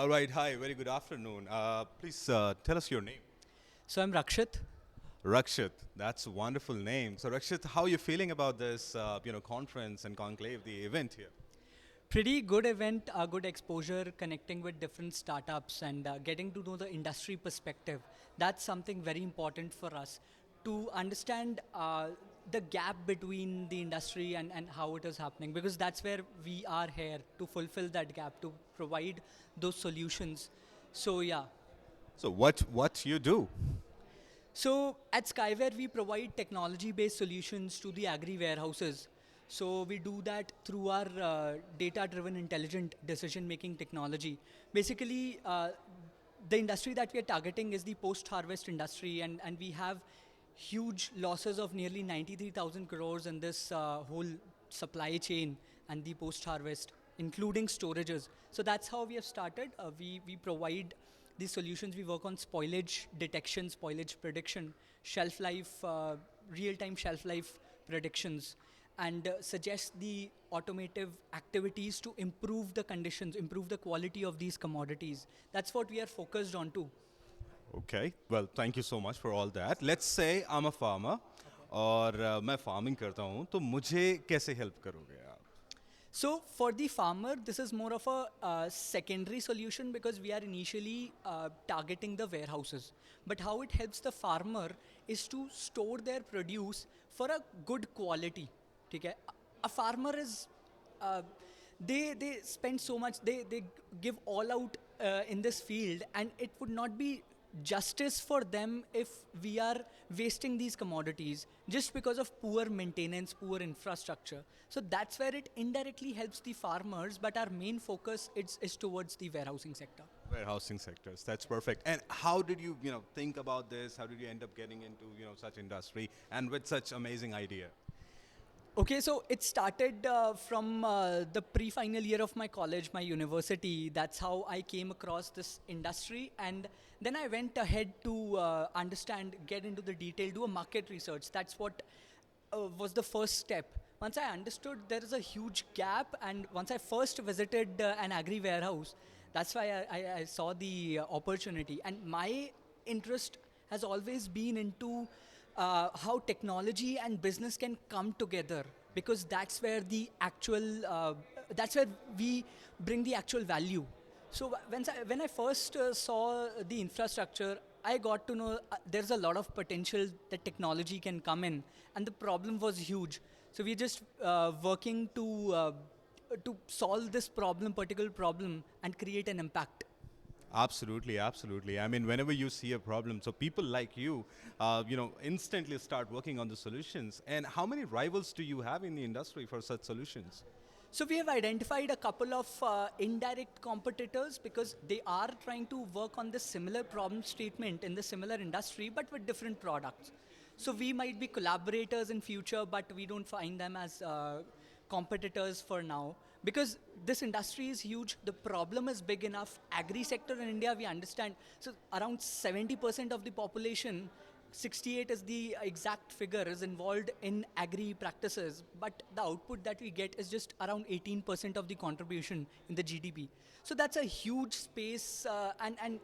All right, hi, very good afternoon. Please tell us your name. So I'm Rakshit. Rakshit, that's a wonderful name. So Rakshit, how are you feeling about this, conference and conclave, the event here? Pretty good event, good exposure, connecting with different startups and getting to know the industry perspective. That's something very important for us to understand the gap between the industry and how it is happening because that's where we are here to fulfill that gap, to provide those solutions. So yeah, So what you do? so at Skyware, we provide technology-based solutions to the agri warehouses. So we do that through our data-driven intelligent decision-making technology. Basically, the industry that we are targeting is the post-harvest industry, and we have huge losses of nearly 93,000 crores in this whole supply chain and the post-harvest, including storages. So that's how we have started. We provide these solutions. We work on spoilage detection, spoilage prediction, shelf life, real-time shelf life predictions, and suggest the automotive activities to improve the conditions, improve the quality of these commodities. That's what we are focused on too. Okay, well, thank you so much for all that. Let's say I'm a farmer और मैं farming करता हूँ, तो मुझे कैसे help करोगे आप? So for the farmer, this is more of a secondary solution because we are initially targeting the warehouses. But how it helps the farmer is to store their produce for a good quality. ठीक है? A farmer is uh, they spend so much, they give all out in this field, and it would not be justice for them if we are wasting these commodities just because of poor maintenance, poor infrastructure. So that's where it indirectly helps the farmers, but our main focus is towards the warehousing sector. Warehousing sectors, that's perfect. And how did you, think about this? How did you end up getting into, such industry and with such amazing idea? Okay, so it started from the pre-final year of my college, my university. That's how I came across this industry, and then I went ahead to understand, get into the detail, do a market research. That's what was the first step. Once I understood there is a huge gap, and once I first visited an agri warehouse, that's why I saw the opportunity. And my interest has always been into how technology and business can come together because that's where the actual that's where we bring the actual value. So when I first saw the infrastructure, I got to know there's a lot of potential that technology can come in, and the problem was huge. So we're just working to solve this problem, particular problem, and create an impact. Absolutely, absolutely. I mean, whenever you see a problem, so people like you, instantly start working on the solutions. And how many rivals do you have in the industry for such solutions? So we have identified a couple of indirect competitors because they are trying to work on the similar problem statement in the similar industry, but with different products. So we might be collaborators in future, but we don't find them as competitors for now because this industry is huge. The problem is big enough. Agri sector in India, we understand. So around 70% of the population, 68 is the exact figure, is involved in agri practices, but the output that we get is just around 18% of the contribution in the GDP. So that's a huge space, and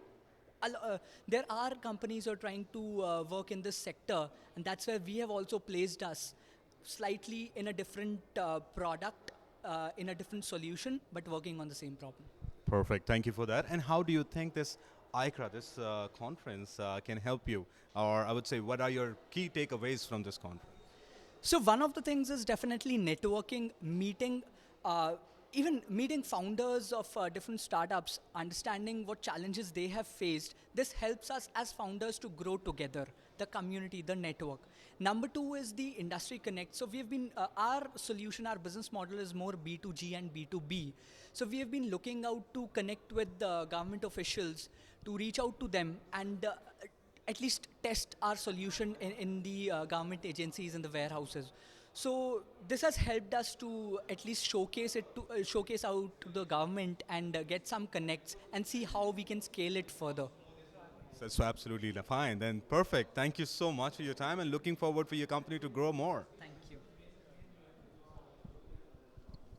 there are companies who are trying to work in this sector, and that's where we have also placed us slightly in a different product, in a different solution, but working on the same problem. Perfect. Thank you for that. And how do you think this ICRA, this conference, can help you? Or I would say, what are your key takeaways from this conference? So one of the things is definitely networking, meeting, even meeting founders of different startups, understanding what challenges they have faced. This helps us as founders to grow together, the community, the network. Number two is the industry connect. So we have been, our solution, our business model is more B2G and B2B. So we have been looking out to connect with the government officials, to reach out to them and at least test our solution in the government agencies and the warehouses. So this has helped us to at least showcase it to showcase out to the government and get some connects and see how we can scale it further. That's absolutely fine. Then perfect. Thank you so much for your time and looking forward for your company to grow more.